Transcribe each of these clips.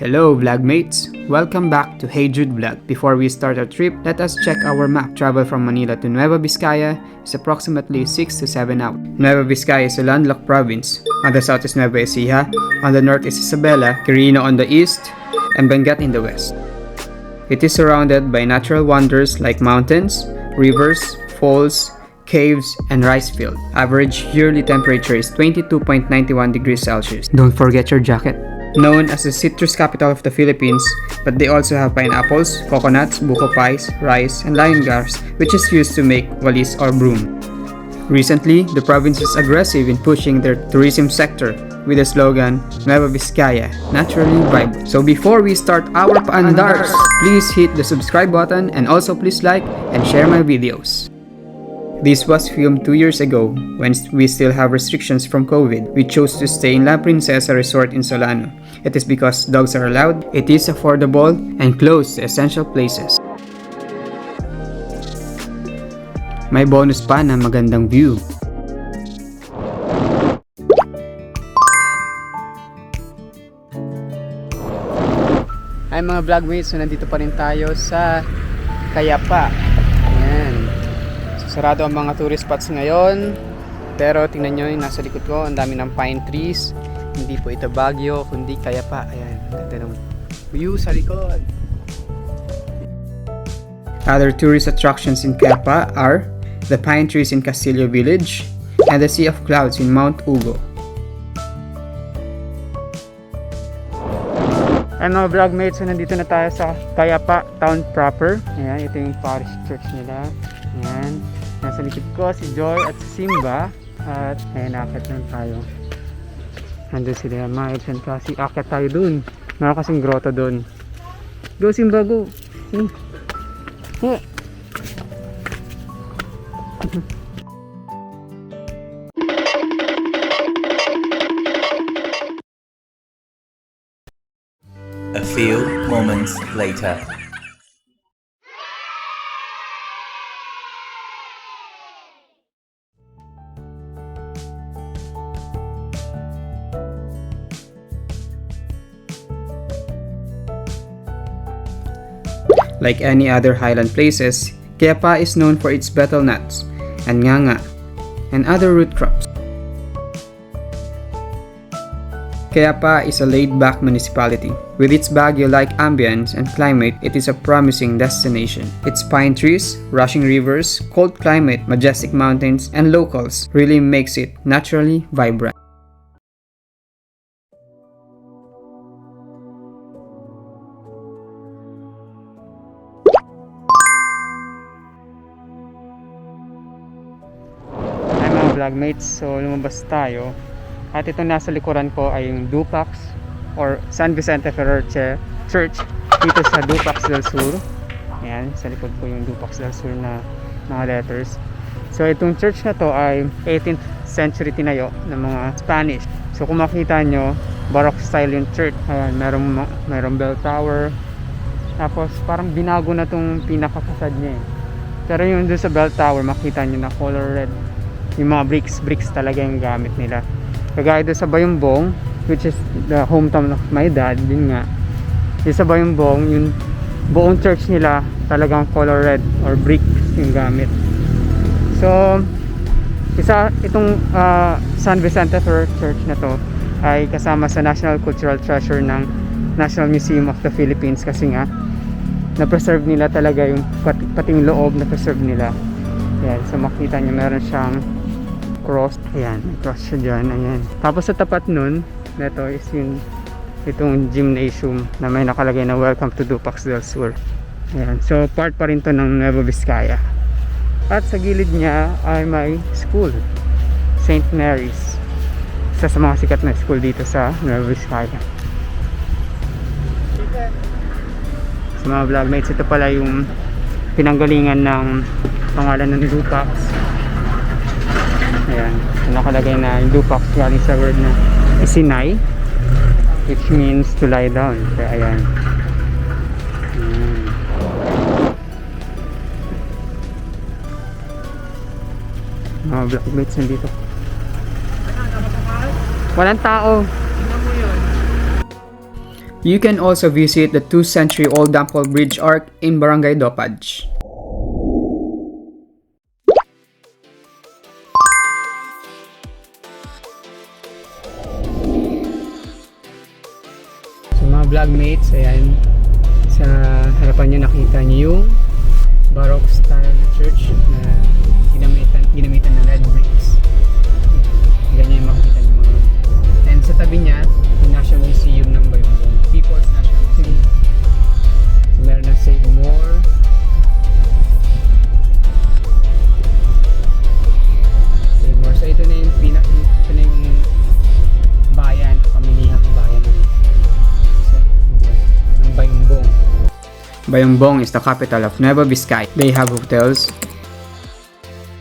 Hello vlogmates! Welcome back to Hey Jude Vlog. Before we start our trip, let us check our map. Travel from Manila to Nueva Vizcaya is approximately 6 to 7 hours. Nueva Vizcaya is a landlocked province. On the south is Nueva Ecija, on the north is Isabela, Quirino on the east, and Benguet in the west. It is surrounded by natural wonders like mountains, rivers, falls, caves, and rice field. Average yearly temperature is 22.91 degrees Celsius. Don't forget your jacket. Known as the citrus capital of the Philippines, but they also have pineapples, coconuts, buko pies, rice, and lion grass, which is used to make walis or broom. Recently, the province is aggressive in pushing their tourism sector with the slogan, Nueva Vizcaya, naturally vibrant. So before we start our paandars, please hit the subscribe button and also please like and share my videos. This was filmed 2 years ago, when we still have restrictions from COVID. We chose to stay in La Princesa Resort in Solano. It is because dogs are allowed, it is affordable, and close to essential places. May bonus pa na magandang view. Hi mga vlogmates, so nandito pa rin tayo sa Cayapa. Ayan. Sarado ang mga tourist spots ngayon, pero tingnan nyo yung nasa likod ko, ang dami ng pine trees. Hindi po ito Baguio, kundi Cayapa. Ayan, ganda ng view sa likod. Other tourist attractions in Cayapa are the pine trees in Castillo Village and the Sea of Clouds in Mount Ugo. Ayan mga vlogmates, so nandito na tayo sa Cayapa town proper. Ayan, ito yung parish church nila. Ayan. Nasa likod ko si Joy at si Simba. At ayan, akit lang tayo. Nandun sila mga Edson kasi akit tayo dun. Meron kasing grotto dun. Go Simba, go! A few moments later. Like any other highland places, Cayapa is known for its betel nuts and nganga and other root crops. Cayapa is a laid-back municipality. With its Baguio-like ambience and climate, it is a promising destination. Its pine trees, rushing rivers, cold climate, majestic mountains, and locals really makes it naturally vibrant. Hi mga vlogmates, so lumabas tayo. At itong nasa likuran ko ay yung Dupax or San Vicente Ferrer Church dito sa Dupax del Sur. Ayan, sa likod ko yung Dupax del Sur na mga letters. So itong church na to ay 18th century tinayo ng mga Spanish. So kung makita nyo, Baroque style yung church. Ayan, merong bell tower. Tapos parang binago na tong pinakapasad niya eh. Pero yung doon sa bell tower, makita nyo na color red. Yung mga bricks talaga yung gamit nila. Kagaya doon sa Bayumbong, which is the hometown of my dad, din nga. Yung sa Bayumbong, yung buong church nila talagang color red or bricks yung gamit. So, itong San Vicente Ferrer Church na to ay kasama sa National Cultural Treasure ng National Museum of the Philippines kasi nga na-preserve nila talaga yung pating loob na-preserve nila. Ayan, so makita nyo meron siyang cross. Ayan, may cross siya dyan. Ayan. Tapos sa tapat nun, ito is itong gymnasium na may nakalagay na Welcome to Dupax del Sur. Ayan. So part pa rin to ng Nueva Vizcaya. At sa gilid niya ay may school, St. Mary's. Isa sa mga sikat na school dito sa Nueva Vizcaya. Sa mga vlogmates, ito pala yung pinanggalingan ng pangalan ng Dupax. Ayan, nakalagay na yung Dupax galing sa word na isinay, which means to lie down. Kaya ayan. Mga vlogmates nandito. Walang tao. You can also visit the 2th-century-old Dampol Bridge Arc in Barangay Dopaj. So mga vlogmates, ayan, sa harapan nyo nakita nyo yung Baroque style na church na ginamitan ng red bricks. Ganyan yung makikita nyo mga. And sa tabi niya, yung National Museum ng Bayongbong, People's National Museum. So meron na Save More. Save More. So ito na yung bayan, pamilihang bayan ng Bayongbong. Bayongbong is the capital of Nueva Vizcaya. They have hotels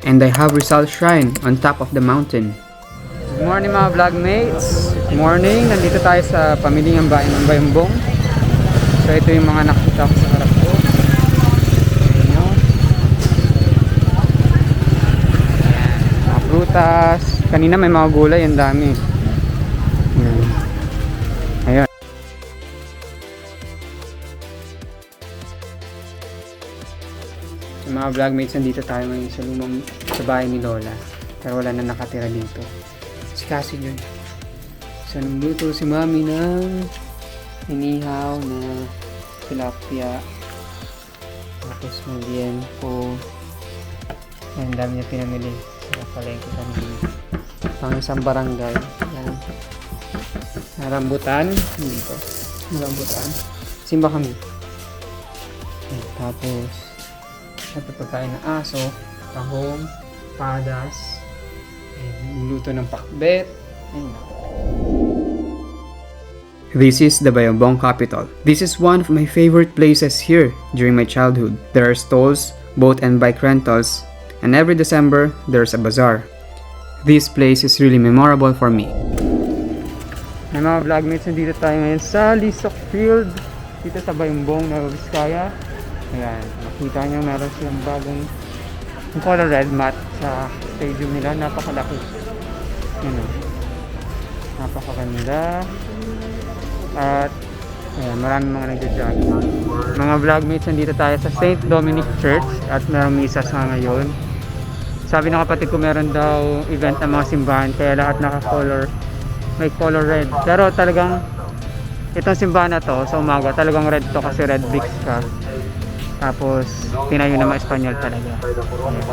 and they have Rizal Shrine on top of the mountain. Good morning mga vlogmates. Good morning. Nandito tayo sa pamilyang bayan ng Bayongbong. So ito yung mga nakita ko sa harap ko. Ayan nyo. Ayan. Mga prutas. Kanina may mga gulay. Ang dami. Ayan. Ayan. So mga vlogmates, nandito tayo ngayon sa bahay ni Lola. Pero wala na nakatira dito. Si Cassie yun. So nagluto si Mami ng inihaw na tilapia. Tapos maliempo. Ang dami niya pinamili sa palengke kanina. Pang isang barangay. Yan. Rambutan. Dito. Rambutan. Simba kami. Yan. Tapos syempre pagkain ng aso. Tahong. Padas. Luto ng pakbet. This is the Bayongbong capital. This is one of my favorite places here during my childhood. There are stalls, boat and bike rentals, and every December there's a bazaar. This place is really memorable for me. May mga vlogmates, nandito tayo ngayon sa Lisok Field dito sa Bayongbong, Nueva Vizcaya. Ayan, makita nyo meron silang bagong yung color red mat sa stadium nila. Napakalaki. Ano, napakaganda. At ayan, maraming mga nagja-jog. Mga vlogmates, nandito tayo sa St. Dominic Church at merong misas nga ngayon. Sabi ng kapatid ko meron daw event ng mga simbahan kaya lahat naka-color, may color red. Pero talagang itong simbahan na to sa umaga talagang red to kasi red bricks ka. Tapos pinayo na mga Espanyol talaga.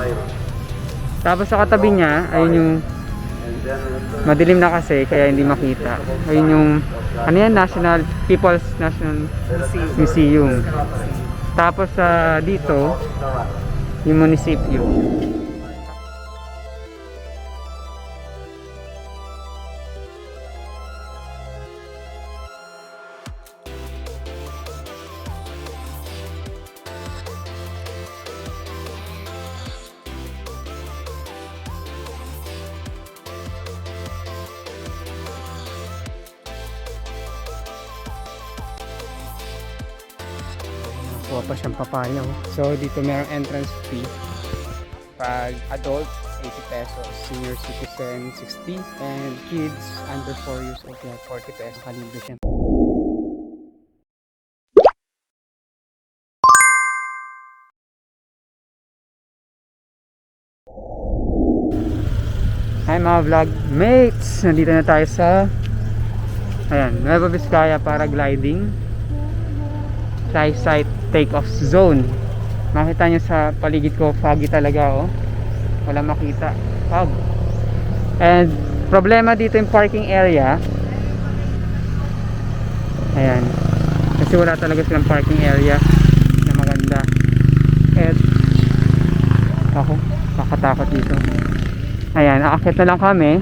Ayan. Tapos sa katabi niya ayun yung madilim na kasi kaya hindi makita. Ayun yung ano yan, People's National Museum. Tapos dito yung munisipyo. Kuha pa siyang papaya. So dito merong entrance fee. Pag adult, 80 pesos. Senior citizen, 60. And kids under 4 years old, 40 pesos. Kalibre siya. Hi mga vlog mates! Nandito na tayo sa Nueva Vizcaya paragliding site take-off zone. Makita nyo sa paligid ko, foggy talaga oh. Wala makita. Fog. And problema dito yung parking area. Ayan. Kasi wala talaga silang parking area na maganda. And ako, kakatakot dito. Ayan, aakyat na lang kami.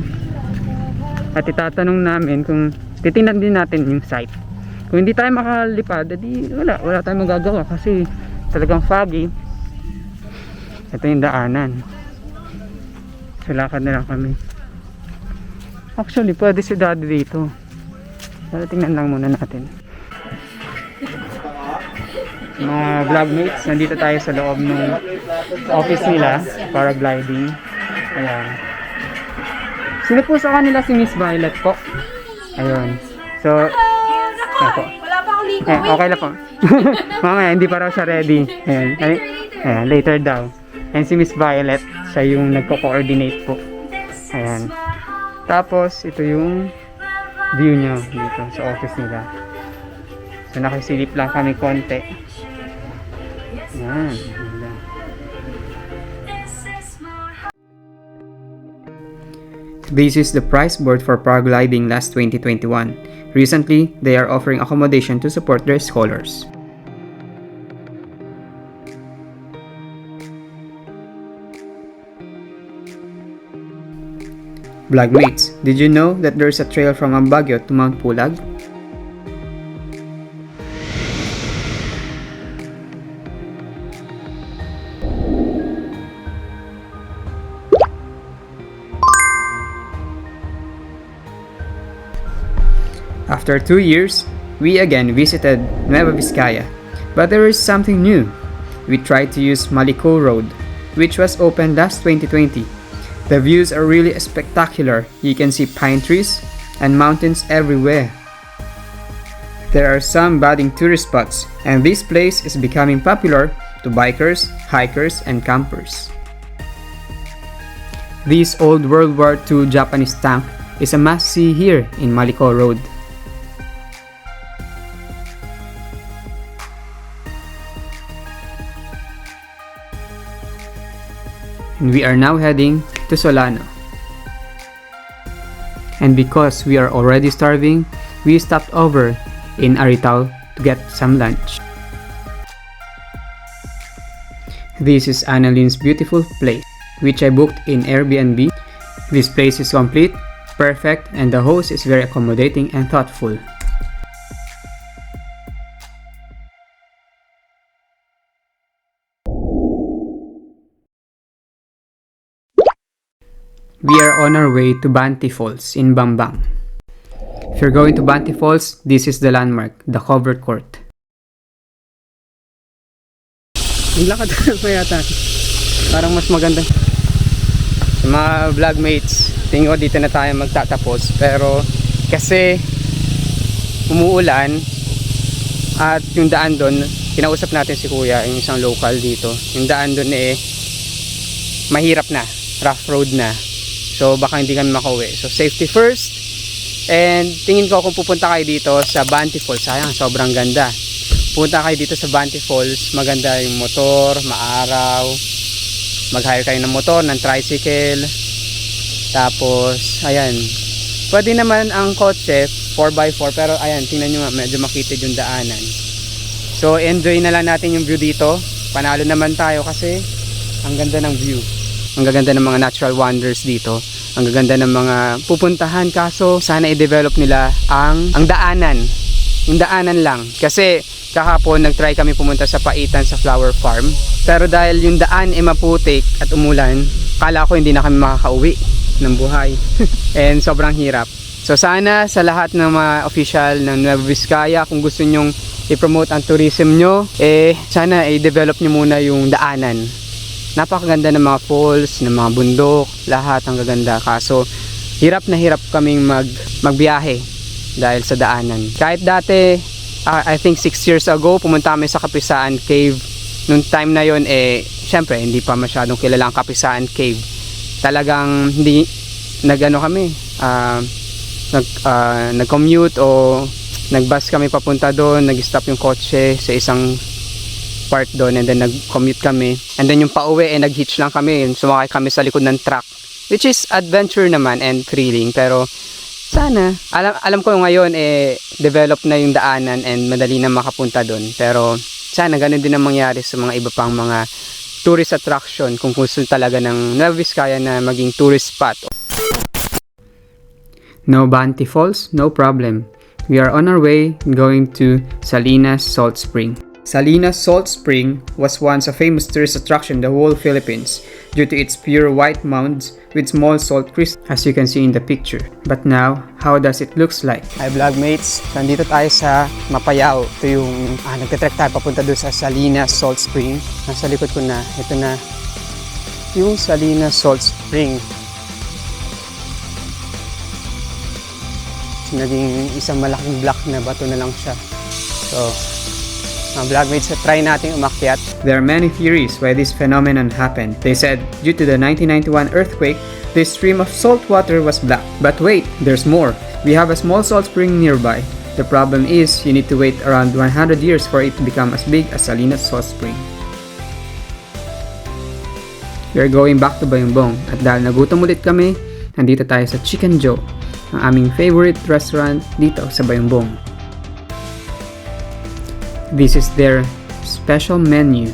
At itatanong namin kung titingnan din natin yung site. Kung hindi tayo makalipad, edi wala tayong magagawa kasi talagang foggy. Ito yung daanan. So lakad na lang kami. Actually, pwede si daddy dito. Pero tingnan lang muna natin. Mga vlogmates, nandito tayo sa loob ng office nila, paragliding. Ayan. Sino po sa kanila si Miss Violet po? Ayun. So, ako. Wala maligo. Okay lang po. Mamaya, hindi pa raw siya ready. Ayan. Ayan, later daw. And si Miss Violet, siya yung nagko-coordinate po. Ayan. Tapos, ito yung view nyo dito sa office nila. So, nakasilip lang kami konti. Ayan. This is the price board for paragliding last 2021. Recently, they are offering accommodation to support their scholars. Vlogmates, did you know that there's a trail from Baguio to Mount Pulag? After 2 years, we again visited Nueva Vizcaya, but there is something new. We tried to use Malicul Road, which was opened last 2020. The views are really spectacular. You can see pine trees and mountains everywhere. There are some budding tourist spots, and this place is becoming popular to bikers, hikers, and campers. This old World War II Japanese tank is a must-see here in Malicul Road. And we are now heading to Solano. And because we are already starving, we stopped over in Aritao to get some lunch. This is Annaline's beautiful place, which I booked in Airbnb. This place is complete, perfect, and the host is very accommodating and thoughtful. We are on our way to Banti Falls in Bambang. If you're going to Banti Falls, this is the landmark, the covered court. Lakad pa yata. Parang mas maganda. Sa mga vlogmates, tingin ko dito na tayo magtatapos. Pero kasi umuulan at yung daan doon, kinausap natin si kuya, yung isang local dito. Yung daan doon mahirap na, rough road na. So baka hindi kami makauwi. So safety first. And tingin ko kung pupunta kayo dito sa Banti Falls, sayang sobrang ganda. Punta kayo dito sa Banti Falls, maganda yung motor, maaraw. Mag-hire kayo ng motor, ng tricycle. Tapos ayan. Pwede naman ang kotse 4x4, pero ayan, tingnan nyo nga, medyo makitid yung daanan. So enjoy na lang natin yung view dito. Panalo naman tayo kasi ang ganda ng view. Ang gaganda ng mga natural wonders dito. Ang gaganda ng mga pupuntahan, kaso sana i-develop nila ang daanan. Yung daanan lang. Kasi kahapon nag-try kami pumunta sa Paitan sa flower farm. Pero dahil yung daan maputik at umulan, kala ko hindi na kami makakauwi ng buhay. And sobrang hirap. So sana sa lahat ng mga official ng Nueva Vizcaya, kung gusto nyong i-promote ang tourism nyo, sana i-develop nyo muna yung daanan. Napakaganda ng mga falls, ng mga bundok, lahat ang gaganda. Kaso hirap na hirap kaming magbiyahe dahil sa daanan. Kahit dati, I think 6 years ago, pumunta kami sa Kapisaan Cave. Nung time na yon, syempre hindi pa masyadong kilala ang Kapisaan Cave. Talagang hindi nag-ano kami, nag-commute o nag-bus kami papunta doon, nag-stop yung kotse sa isang part doon, and then nag-commute kami, and then yung pauwi nag-hitch lang kami, sumakay kami sa likod ng truck, which is adventure naman and thrilling. Pero sana, alam ko ngayon develop na yung daanan and madali na makapunta doon, pero sana ganun din ang mangyari sa mga iba pang mga tourist attraction kung gusto talaga ng Nueva Vizcaya na maging tourist spot. No Banti Falls? No problem. We are on our way going to Salinas Salt Spring. Salinas Salt Spring was once a famous tourist attraction in the whole Philippines due to its pure white mounds with small salt crystals, as you can see in the picture. But now, how does it looks like? Hi vlogmates, nandito tayo sa Mapayao. Ito yung nagtitrek tayo papunta doon sa Salinas Salt Spring. Nasa likod ko na, ito na yung Salinas Salt Spring. Naging isang malaking block na bato na lang siya. So, mga vlogmates, try natin umakyat. There are many theories why this phenomenon happened. They said, due to the 1991 earthquake, this stream of salt water was black. But wait, there's more. We have a small salt spring nearby. The problem is, you need to wait around 100 years for it to become as big as Salinas Salt Spring. We're going back to Bayumbong, at dahil nagutom ulit kami, nandito tayo sa Chicken Joe, ang aming favorite restaurant dito sa Bayumbong. This is their special menu.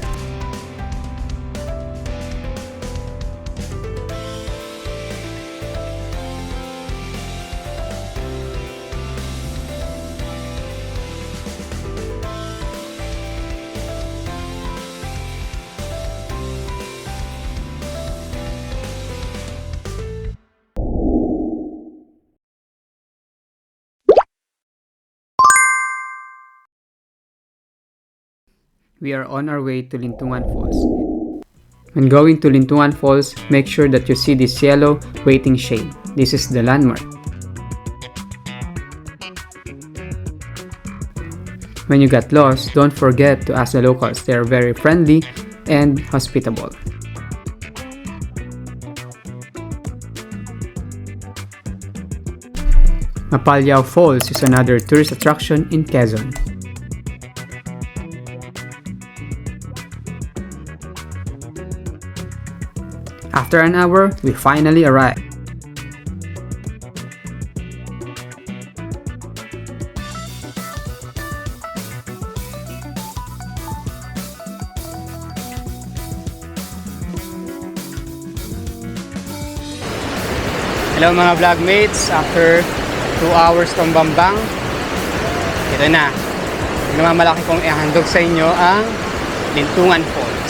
We are on our way to Lintungan Falls. When going to Lintungan Falls, make sure that you see this yellow waiting shade. This is the landmark. When you get lost, don't forget to ask the locals. They are very friendly and hospitable. Mapalyaw Falls is another tourist attraction in Quezon. After an hour, we finally arrived. Hello mga vlogmates, after 2 hours tong Bambang, ito na. Namamalaki kong ihandog sa inyo ang Lintungan Falls.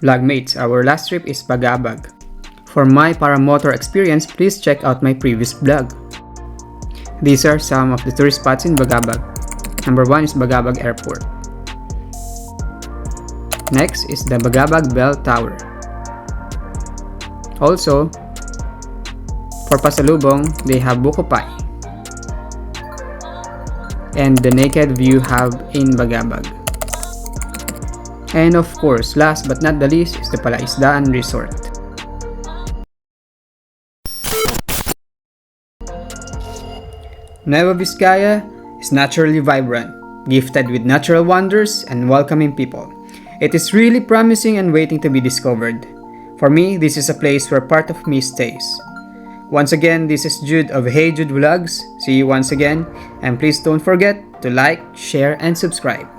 Vlogmates, our last trip is Bagabag. For my paramotor experience, please check out my previous vlog. These are some of the tourist spots in Bagabag. Number 1 is Bagabag Airport. Next is the Bagabag Bell Tower. Also, for pasalubong, they have Buko Pie and the Naked View Hub in Bagabag. And of course, last but not the least is the Palaisdaan Resort. Nueva Vizcaya is naturally vibrant, gifted with natural wonders and welcoming people. It is really promising and waiting to be discovered. For me, this is a place where part of me stays. Once again, this is Jude of Hey Jude Vlogs. See you once again, and please don't forget to like, share, and subscribe.